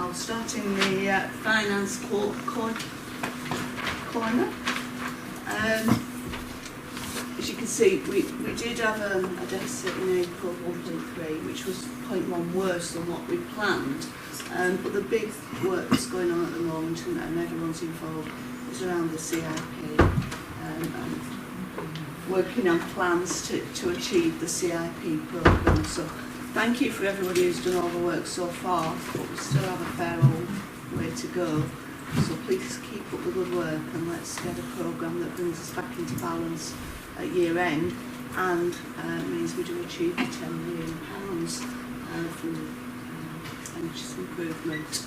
I'll start in the finance corner. As you can see, we did have a deficit in April of 1.3, which was 0.1 worse than what we planned. But the big work that's going on at the moment, and everyone's involved, is around the CIP and working on plans to achieve the CIP programme. So thank you for everybody who's done all the work so far, but we still have a fair old way to go. So please keep up the good work and let's get a programme that brings us back into balance at year end and means we do achieve the £10 million from energy improvement.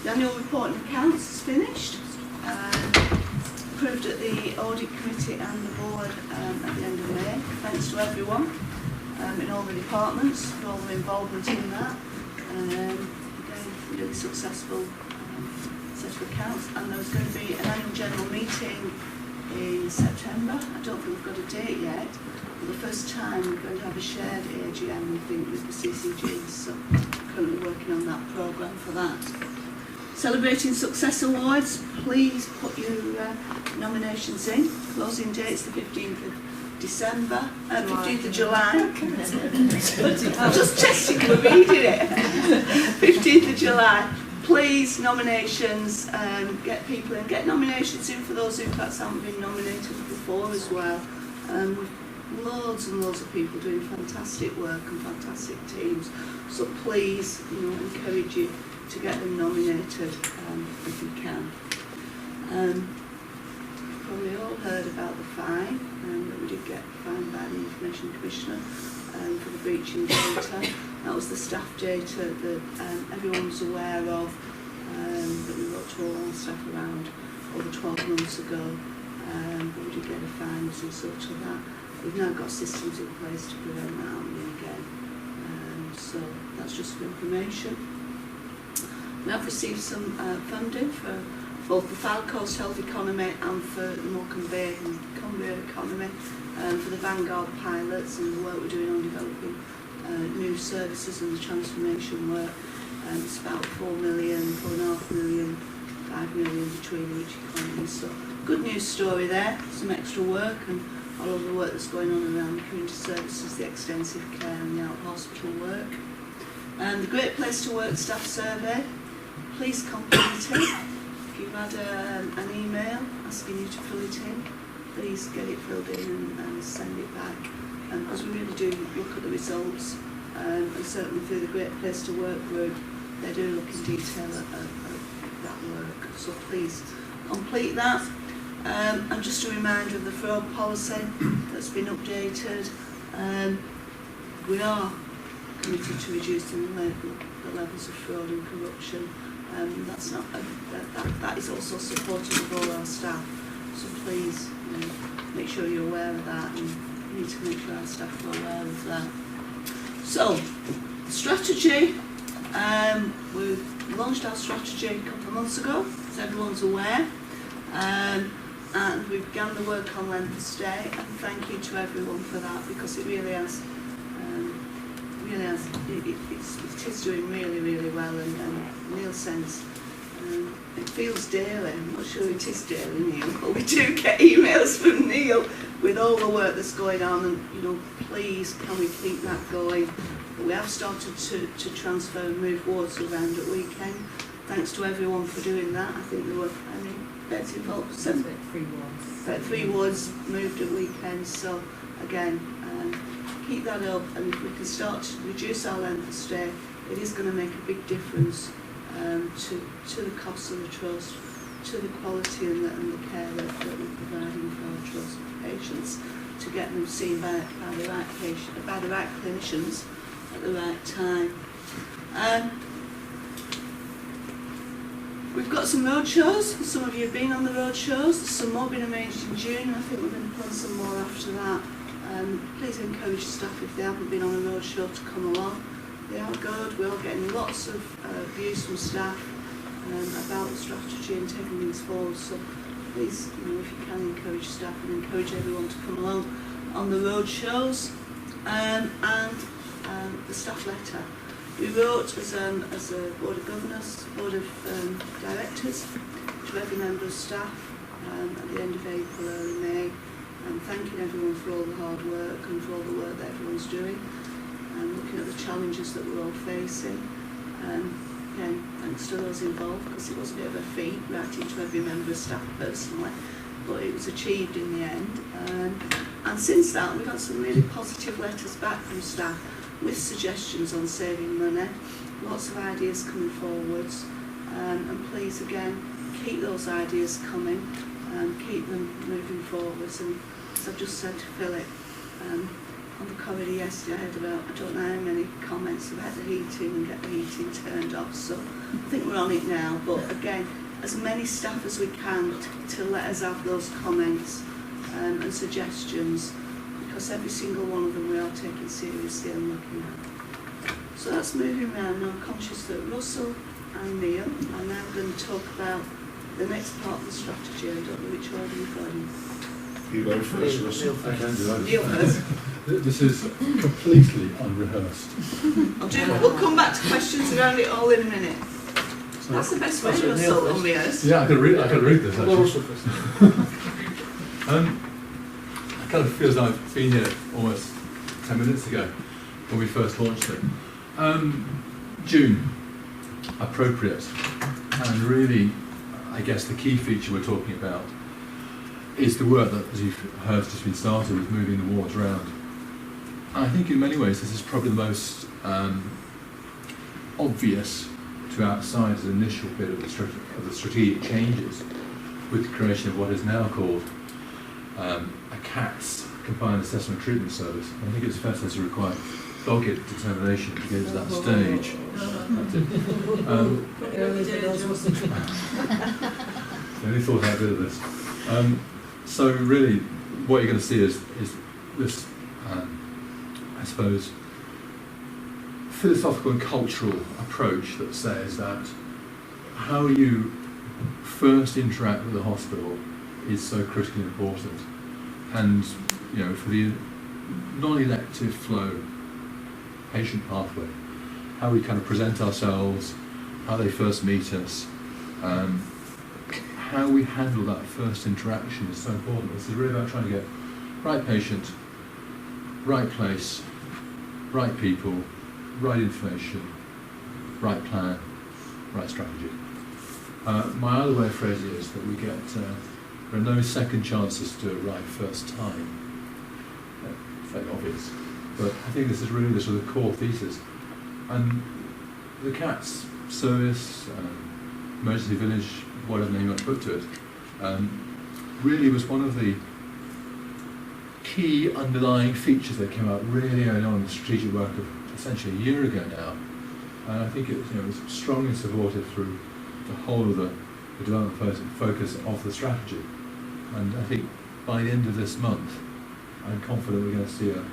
The annual report and accounts is finished, approved at the audit committee and the board at the end of May. Thanks to everyone in all the departments for all their involvement in that. Again, really successful set of accounts, and there's going to be an annual general meeting in September. I don't think we've got a date yet, but the first time we're going to have a shared AGM, we think, with the CCGs, so currently working on that programme for that. Celebrating Success Awards, please put your nominations in. Closing date's the 15th of December, 15th of July. I'm just testing, we're reading it. 15th of July. Please, nominations, get people in. Get nominations in for those who perhaps haven't been nominated before as well. With loads and loads of people doing fantastic work and fantastic teams. So please, encourage you to get them nominated if you can. Probably all heard about the fine that we did get fined by the Information Commissioner for the breaching data. That was the staff data that everyone was aware of, that we wrote to all our staff around over 12 months ago. But we did get a fine as a result of that. We've now got systems in place to prevent that happening again. So that's just for information. We have received some funding for both the Fylde Coast Health Economy and for the Morecambe Bay and Cumbria Economy, for the Vanguard pilots and the work we're doing on developing new services and the transformation work. It's about 4 million, 4.5 million, 5 million between each economy. So good news story there, some extra work and all of the work that's going on around the community services, the extensive care and the out-hospital work. The Great Place to Work staff survey, please complete it. If you've had an email asking you to fill it in, please get it filled in and send it back. Because we really do look at the results, and certainly through the Great Place to Work group, they do look in detail at that work. So please complete that. And just a reminder of the fraud policy that's been updated. We are committed to reducing the levels of fraud and corruption. That's not that is also supported with all our staff. So please make sure you're aware of that, and we need to make sure our staff are aware of that. So, strategy. We launched our strategy a couple of months ago, as everyone's aware. And we began the work on length of stay, and thank you to everyone for that, because it really has, it is doing really, really well, and Neil sends, it feels daily, I'm not sure it is daily, Neil, but we do get emails from Neil with all the work that's going on, and please can we keep that going. But we have started to transfer and move wards around at weekend. Thanks to everyone for doing that. I think there were beds involved. 3 wards moved at weekends. So again, keep that up, and if we can start to reduce our length of stay, it is going to make a big difference to the costs of the trust, to the quality and the care that we're providing for our trust patients, to get them seen by the right patient, by the right clinicians at the right time. We've got some road shows. Some of you have been on the road shows. There's some more being arranged in June, and I think we're going to plan some more after that. Please encourage staff, if they haven't been on a road show, to come along. They are good. We're all getting lots of views from staff about the strategy and taking things forward. So please, if you can, encourage staff and encourage everyone to come along on the road shows. And the staff letter. We wrote as a Board of Governors, Board of Directors, to every member of staff at the end of April, early May, thanking everyone for all the hard work and for all the work that everyone's doing, and looking at the challenges that we're all facing. Again, thanks to those involved, because it was a bit of a feat writing to every member of staff personally, but it was achieved in the end. And since that, we've had some really positive letters back from staff with suggestions on saving money, lots of ideas coming forwards, and please again keep those ideas coming, keep them moving forwards. And as I've just said to Philip, on the corridor yesterday I had about, I don't know how many comments about the heating and get the heating turned off, so I think we're on it now. But again, as many staff as we can to let us have those comments and suggestions, because every single one of them we are taking seriously and looking at. So that's moving around. Now I'm conscious that Russell and Neil are now going to talk about the next part of the strategy. I don't know which order you're going. You go first, Russell. I can do that. Neil first. This is completely unrehearsed. We'll come back to questions around it all in a minute. So That's the best way, Russell, unrehearsed. yeah, I could read this Well, actually. Russell first. It kind of feels like I've been here almost 10 minutes ago when we first launched it. June, appropriate, and really, I guess the key feature we're talking about is the work that, as you've heard, has just been started with moving the wards around. And I think in many ways this is probably the most obvious to outsiders initial bit of the strategic changes with the creation of what is now called a CATS, Combined Assessment Treatment Service. I think it's fair to say it's required dogged determination to get to that stage. I only thought out a bit of this. So really, what you're going to see is this, I suppose, philosophical and cultural approach that says that how you first interact with the hospital is so critically important, and for the non-elective flow patient pathway, how we kind of present ourselves, how they first meet us, how we handle that first interaction is so important. This is really about trying to get right patient, right place, right people, right information, right plan, right strategy. My other way of phrasing it is that we get, there are no second chances to do it right first time. It's very obvious. But I think this is really the sort of core thesis. And the CATS service, emergency village, whatever name you want to put to it, really was one of the key underlying features that came out really early on in the strategic work of essentially a year ago now. And I think it was strongly supported through the whole of the development focus of the strategy. And I think by the end of this month, I'm confident we're going to see a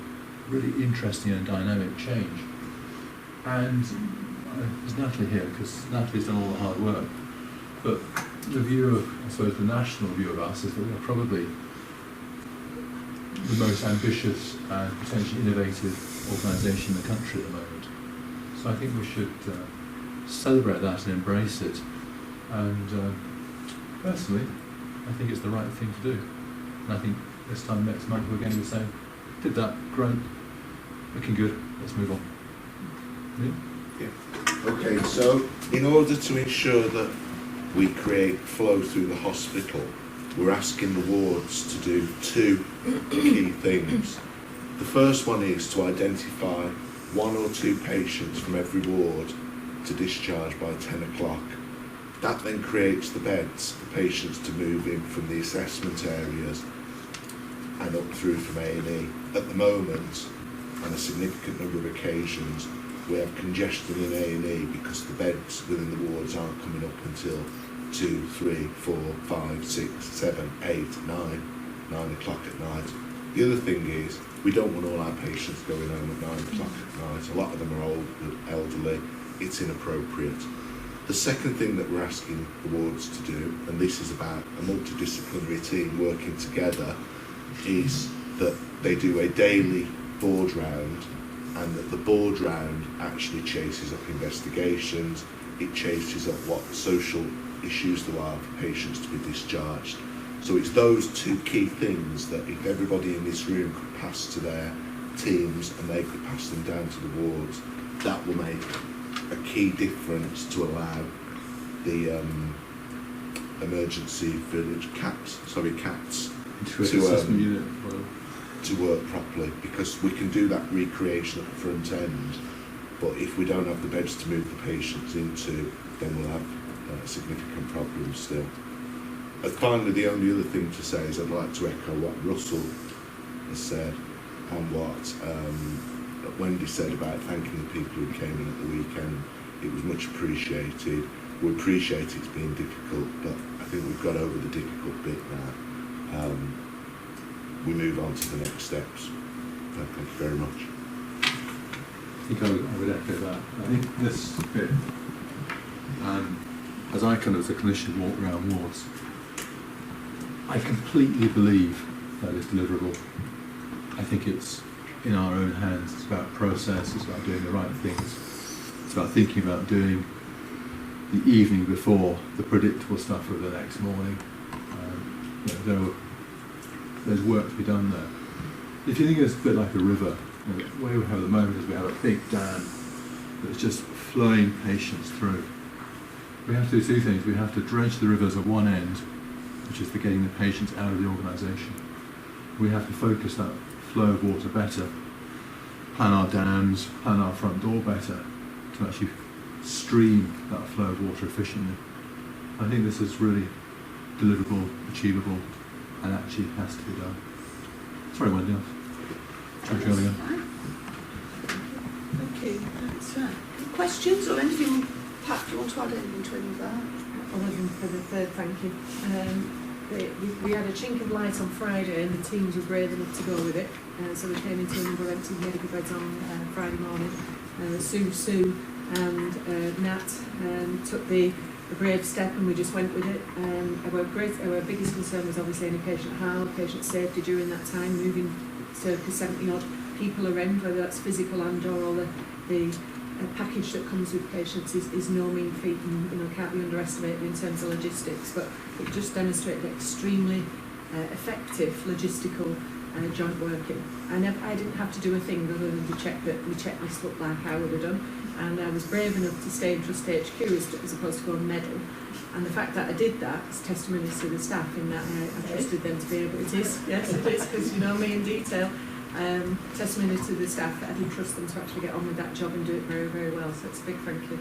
really interesting and dynamic change. And there's Natalie here, because Natalie's done all the hard work. But the view of, I suppose, the national view of us is that we're probably the most ambitious and potentially innovative organisation in the country at the moment. So I think we should celebrate that and embrace it. And personally, I think it's the right thing to do. And I think this time next month we're going to be saying, did that, great, looking good, let's move on. Yeah. Okay, so in order to ensure that we create flow through the hospital, we're asking the wards to do two key things. The first one is to identify 1 or 2 patients from every ward to discharge by 10 o'clock. That then creates the beds for patients to move in from the assessment areas and up through from A&E. At the moment, on a significant number of occasions, we have congestion in A&E because the beds within the wards aren't coming up until 2, 3, 4, 5, 6, 7, 8, 9 o'clock at night. The other thing is, we don't want all our patients going home at 9 o'clock at night. A lot of them are old, elderly. It's inappropriate. The second thing that we're asking the wards to do, and this is about a multidisciplinary team working together, is that they do a daily board round and that the board round actually chases up investigations, it chases up what social issues there are for patients to be discharged. So it's those two key things that if everybody in this room could pass to their teams and they could pass them down to the wards, that will make a key difference to allow the emergency village CATS to work properly, because we can do that recreation at the front end, but if we don't have the beds to move the patients into, then we'll have significant problems still. And finally, the only other thing to say is I'd like to echo what Russell has said and what Wendy said about thanking the people who came in at the weekend. It was much appreciated. We appreciate it's been difficult, but I think we've got over the difficult bit now. We move on to the next steps. Thank you very much. I think I would echo that. I think this bit, as I kind of as a clinician walk around wards, I completely believe that is deliverable. I think it's in our own hands. It's about process, it's about doing the right things. It's about thinking about doing the evening before the predictable stuff of the next morning. There's work to be done there. If you think it's a bit like a river, the way we have at the moment is we have a big dam that's just flowing patients through. We have to do two things. We have to dredge the rivers at one end, which is the getting the patients out of the organisation. We have to focus that flow of water better, plan our dams, plan our front door better to actually stream that flow of water efficiently. I think this is really deliverable, achievable, and actually has to be done. Sorry, Wendy. Thank you. That's right. Questions or anything, Pat, do you want to add anything to any of that? Other than for the third thank you. We had a chink of light on Friday and the teams were brave enough to go with it. So we came into a number of empty medical beds on Friday morning. Sue and Nat took the brave step and we just went with it. Our biggest concern was obviously any patient harm, patient safety during that time, moving circa 70 odd people around, whether that's physical and or the package that comes with patients is no mean feat and can't be underestimated in terms of logistics, but it just demonstrated extremely effective logistical joint working. I didn't have to do a thing other than to check that the checklist looked like I would have done, and I was brave enough to stay in Trust HQ as opposed to go and medal. And the fact that I did that is testimony to the staff in that I trusted them to be able. It is, yes, it is, because you know me in detail. Testimony to the staff that I did trust them to actually get on with that job and do it very, very well. So it's a big thank you.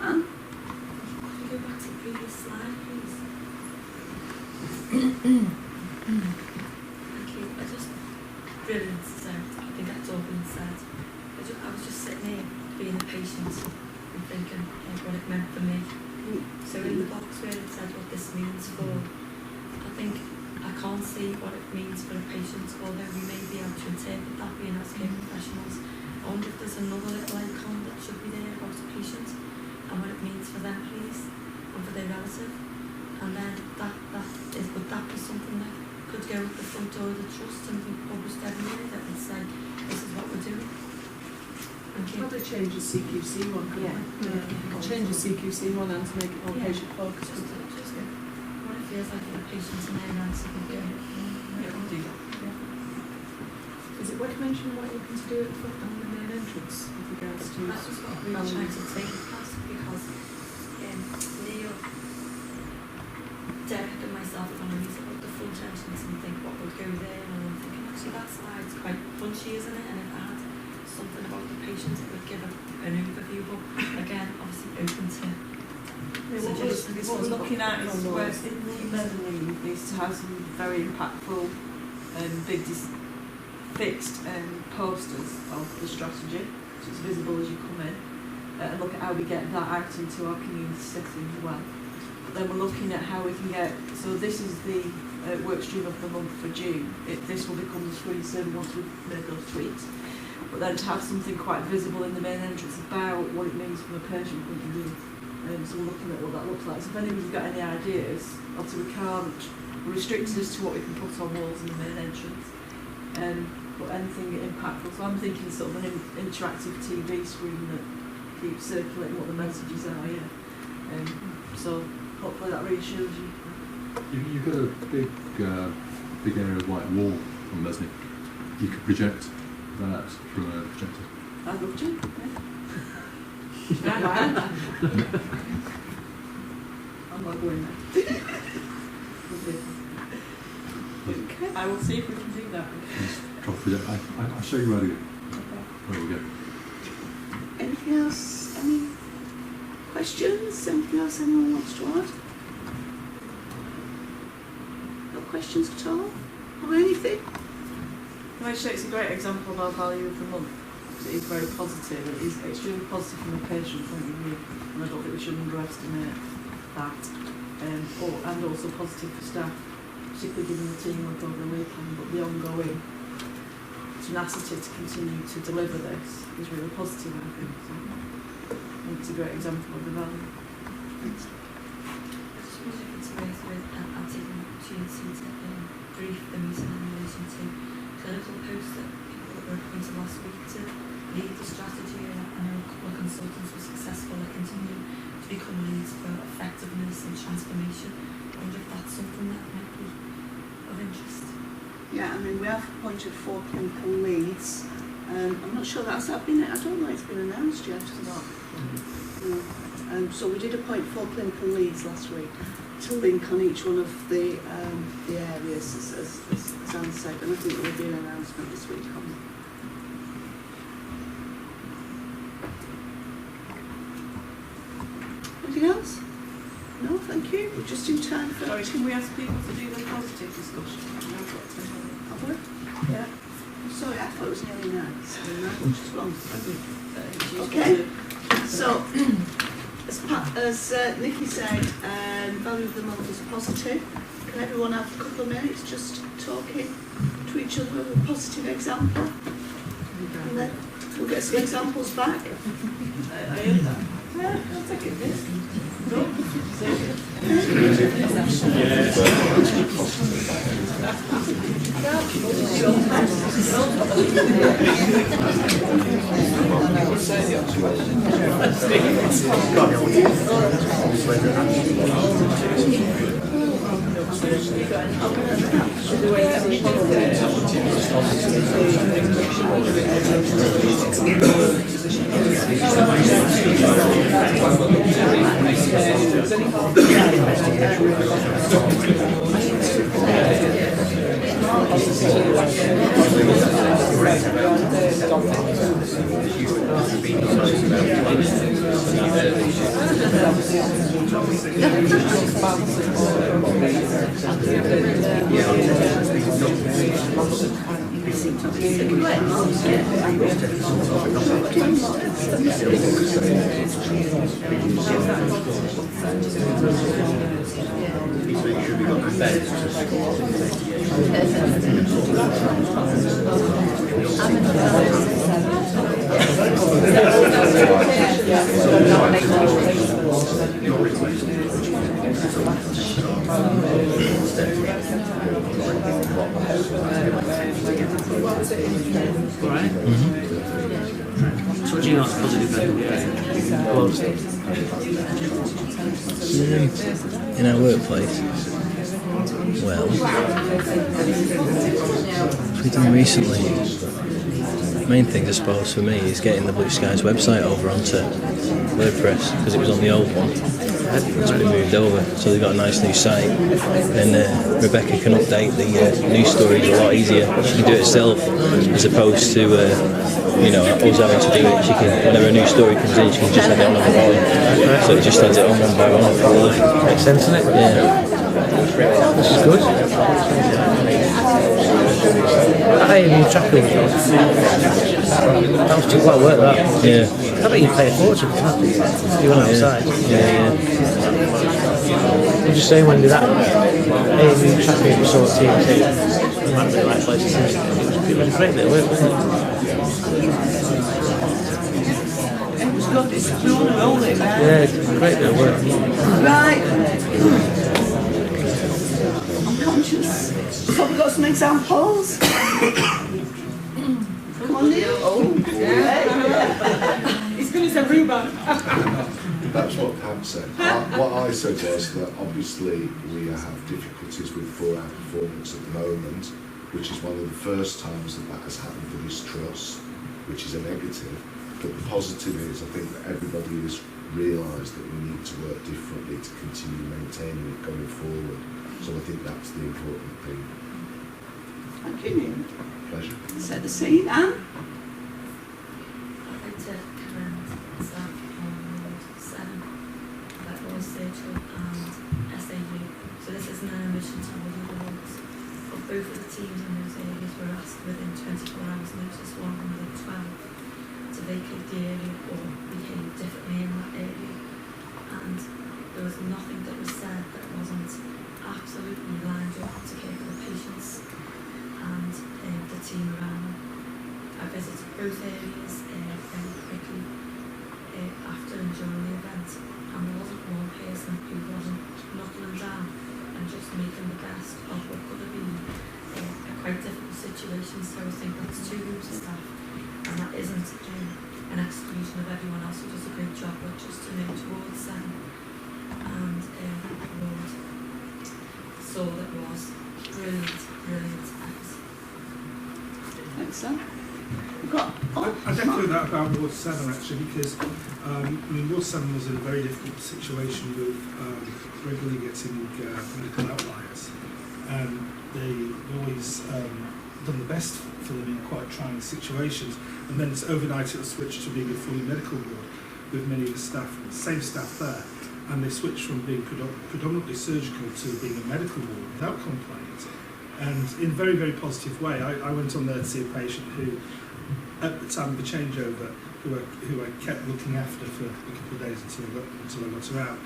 Anne? Could you go back to the previous slide, please? Thank you. Brilliant, so I think that's all been said. I was just sitting here being a patient and thinking what it meant for me. So in the box where it said what this means for, I think I can't see what it means for a patient, although we may be able to interpret that being as care professionals. I wonder if there's another little icon that should be there about a patient and what it means for them, please, and for their relative. And then would that be something that could go at the front door of the trust and be published everywhere that would say this is what we're doing? Probably change the CQC one, change the CQC one and to make it more patient focused. Just what it feels like for the patients and their hands to be doing. We'll do that. Is it worth mentioning what you're looking to do at the front and the main entrance with regards to? That's just what we're trying to take it past, because Neil, Derek and myself when I meet about the front entrance and think what would go there, and I'm thinking actually that slide's quite punchy, isn't it? And if I had something about the patients, it would give an overview, but again, obviously open to suggestions. What we're looking at is where in the mezzanine is to have some very impactful big fixed posters of the strategy, so it's visible as you come in, and look at how we get that out into our community setting as well. But then we're looking at how we can get, so this is the work stream of the month for June. This will become the screen soon once we've made those tweaks. But then to have something quite visible in the main entrance about what it means from a patient point of view. So we're looking at what that looks like. So if anybody's got any ideas, obviously we're restricted as to what we can put on walls in the main entrance. but anything impactful. So I'm thinking sort of an interactive TV screen that keeps circulating what the messages are, so hopefully that reassures you. You've got a big area of white wall on Leslie. You could project that through a projector. I'd love to, I'm not going there. Okay. I will see if we can do that. Drop a projector. I'll show you where to go. Where we go. Anything else? Any questions? Anything else anyone wants to add? No questions at all? Or anything? Well, actually, it's a great example of our value of the month. It is very positive. It is extremely positive from a patient point of view, and I don't think we should underestimate that. And also positive for staff, particularly given the teamwork over the weekend, but the ongoing tenacity to continue to deliver this is really positive, I think. So I think it's a great example of the value. I just wonder if it's worth I'll take an opportunity to brief the meeting in relation to a little post that people that were appointed last week to lead the strategy, and I know a couple of consultants were successful at continuing to become leads for effectiveness and transformation. I wonder if that's something that might be of interest. Yeah, I mean, we have appointed 4 clinical leads. I'm not sure that's been, I don't know it's been announced yet or not. No. So we did appoint 4 clinical leads last week to link on each one of the areas, as Anne said, and I think there will be an announcement this week on that. Anything else? No, thank you. We're just in time for... Sorry, can we ask people to do the positive discussion? Have we? Yeah. I'm sorry, I thought it was nearly 9, so 9 is wrong. Okay. So, as Nikki said, value of the month is positive. Can everyone have a couple of minutes just talking to each other with a positive example? And then we'll get some examples back. I heard that. Yeah, I'll take it, miss. So what do you know is positive then? In our workplace, well, we've done recently. Main thing, I suppose, for me is getting the Blue Skies website over onto WordPress, because it was on the old one. It's been moved over, so they've got a nice new site, and Rebecca can update the news stories a lot easier. She can do it herself, as opposed to us having to do it. She can, whenever a new story comes in, she can just have it on the volume, so it just adds it on one by one. Makes sense, doesn't it? Yeah. This is good. I even tracking it. That was too quite work, that. Yeah. I bet you pay a fortune for that. You went outside. Yeah. I'm just saying when did that AMU tracking sort of TNT, it might be the right place to see it. It was a great bit of work, wasn't it? It was good, it's rolling now. Yeah, it's a great bit of work. Right. I'm conscious. So we've got some examples. Someone new? Oh, He's going to say rhubarb. That's what Pam said. What I said was that obviously we have difficulties with 4-hour performance at the moment, which is one of the first times that that has happened for this trust, which is a negative. But the positive is, I think that everybody has realised that we need to work differently to continue maintaining it going forward. So I think that's the important thing. thank you, Neil. Pleasure. Set the scene, Anne. I'd like to commend staff on Ward 7, that was Surgical and SAU. So this isn't an admission to all the other wards. But both of the teams in those areas were asked within 24 hours notice, 112, to vacate the area or behave differently in that area. And there was nothing that was said that wasn't absolutely lined up to care for the patients and the team around them. I visited both areas very quickly after and during the event, and there wasn't one person who wasn't knocking them down and just making the best of what could have been a quite difficult situation. So I think that's two groups of staff, and that isn't an exclusion of everyone else who does a great job, but just to know towards them and Ward saw that was brilliant. Thanks, Anne. We've got, I'd echo that about Ward 7 actually, because Ward 7 was in a very difficult situation with regularly getting medical outliers, and they always done the best for them in quite trying situations, and then overnight it was switched to being a fully medical ward with many of the staff, same staff there, and they switched from being predominantly surgical to being a medical ward without complaint, and in a very, very positive way. I went on there to see a patient who, at the time of the changeover, who I kept looking after for a couple of days until I got her out,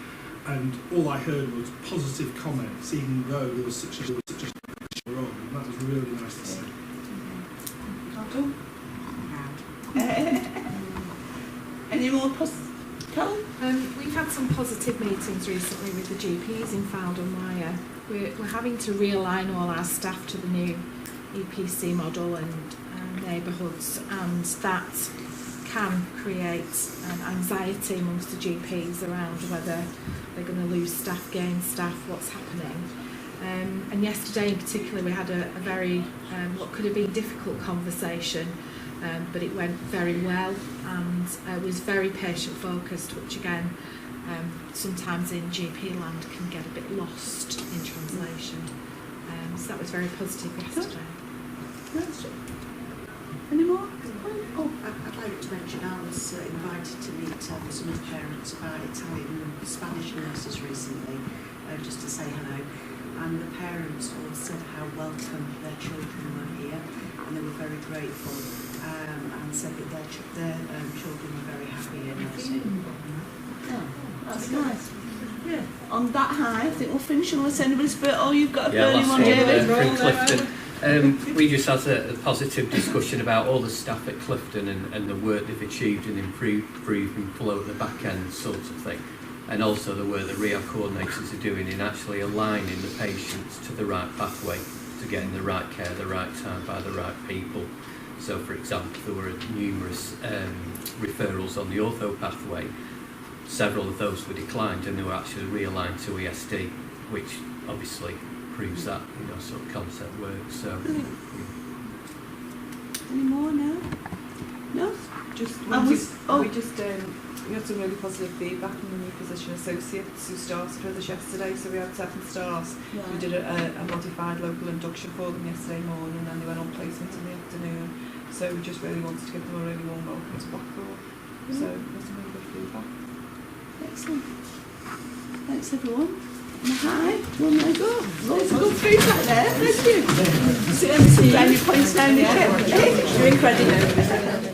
and all I heard was positive comments, even though there was such a wrong, and that was really nice to see. any more Carol? We've had some positive meetings recently with the GPs in Fylde and Wyre. We're having to realign all our staff to the new EPC model and neighbourhoods, and that can create anxiety amongst the GPs around whether they're going to lose staff, gain staff, what's happening. And yesterday in particular we had a very, what could have been difficult conversation, but it went very well and was very patient focused, which again sometimes in GP land can get a bit lost in translation. So that was very positive yesterday. Any more? Oh, I'd like to mention I was invited to meet some of the parents of our Italian and Spanish nurses recently, just to say hello. And the parents all said how welcome their children were here, and they were very grateful, and said that their children were very happy in nursing. Oh, that's nice. Yeah. On that high, I think we'll finish unless anybody's burnt. Oh, you've got a burning one, David. From Clifton. We just had a positive discussion about all the staff at Clifton and the work they've achieved and improving flow at the back end sort of thing, and also the work the rehab coordinators are doing in actually aligning the patients to the right pathway to getting the right care, the right time by the right people. So for example, there were numerous referrals on the ortho pathway. Several of those were declined and they were actually realigned to ESD, which obviously proves that, sort of concept works. So Any more now? No? We had some really positive feedback from the new physician associates who started with us yesterday. So we had 7 stars. Right. We did a modified local induction for them yesterday morning, and then they went on placement in the afternoon. So we just really wanted to give them a really warm welcome to Blackpool. So there's some really good feedback. Excellent. Thanks everyone. Hi, one leg up. Loads of good feedback there. Thank you. See any points down your head. You're incredible.